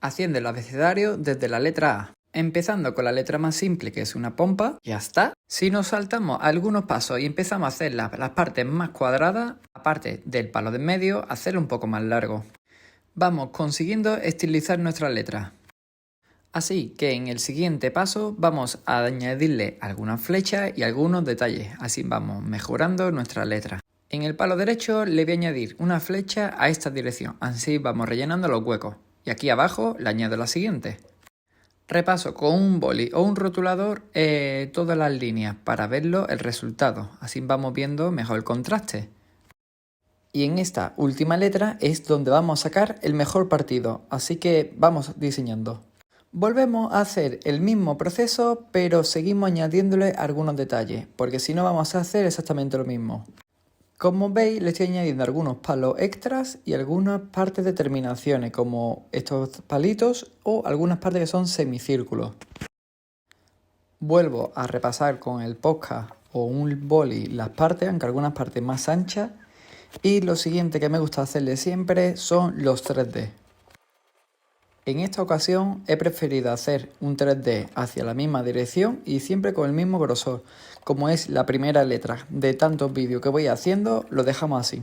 haciendo el abecedario desde la letra A. Empezando con la letra más simple, que es una pompa, ya está. Si nos saltamos algunos pasos y empezamos a hacer las partes más cuadradas, aparte del palo de en medio, hacerlo un poco más largo. Vamos consiguiendo estilizar nuestra letra. Así que en el siguiente paso vamos a añadirle algunas flechas y algunos detalles, así vamos mejorando nuestra letra. En el palo derecho le voy a añadir una flecha a esta dirección, así vamos rellenando los huecos. Y aquí abajo le añado la siguiente. Repaso con un boli o un rotulador todas las líneas para verlo el resultado, así vamos viendo mejor el contraste. Y en esta última letra es donde vamos a sacar el mejor partido, así que vamos diseñando. Volvemos a hacer el mismo proceso, pero seguimos añadiéndole algunos detalles, porque si no vamos a hacer exactamente lo mismo. Como veis, le estoy añadiendo algunos palos extras y algunas partes de terminaciones, como estos palitos o algunas partes que son semicírculos. Vuelvo a repasar con el Posca o un boli las partes, aunque algunas partes más anchas. Y lo siguiente que me gusta hacerle siempre son los 3D. En esta ocasión he preferido hacer un 3D hacia la misma dirección y siempre con el mismo grosor. Como es la primera letra de tantos vídeos que voy haciendo, lo dejamos así.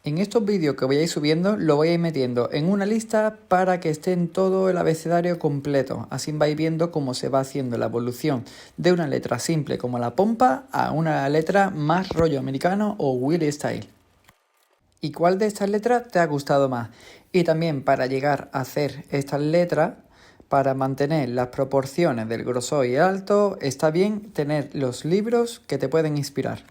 En estos vídeos que voy a ir subiendo, lo voy a ir metiendo en una lista para que esté en todo el abecedario completo. Así vais viendo cómo se va haciendo la evolución de una letra simple como la pompa a una letra más rollo americano o Willy Style. ¿Y cuál de estas letras te ha gustado más? Y también para llegar a hacer estas letras, para mantener las proporciones del grosor y alto, está bien tener los libros que te pueden inspirar.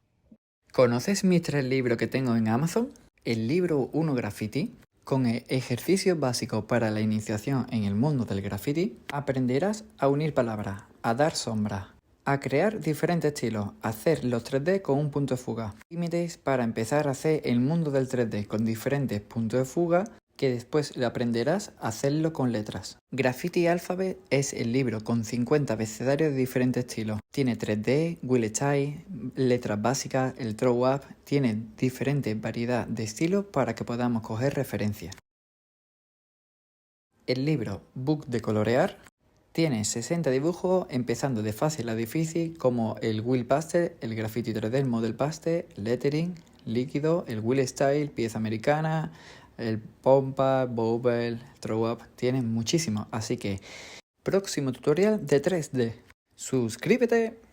¿Conoces mis 3 libros que tengo en Amazon? El libro 1 Graffiti, con ejercicios básicos para la iniciación en el mundo del graffiti, aprenderás a unir palabras, a dar sombras, a crear diferentes estilos, a hacer los 3D con un punto de fuga. Límites para empezar a hacer el mundo del 3D con diferentes puntos de fuga que después le aprenderás a hacerlo con letras. Graffiti Alphabet es el libro con 50 abecedarios de diferentes estilos. Tiene 3D, Will Style, letras básicas, el throw up, tiene diferentes variedad de estilos para que podamos coger referencias. El libro Book de colorear tiene 60 dibujos empezando de fácil a difícil como el Will Pastel, el Graffiti 3D, el Model Pastel, Lettering, líquido, el Will Style, pieza americana, el pompa, bobble, throw up, tiene muchísimos. Así que próximo tutorial de 3D. ¡Suscríbete!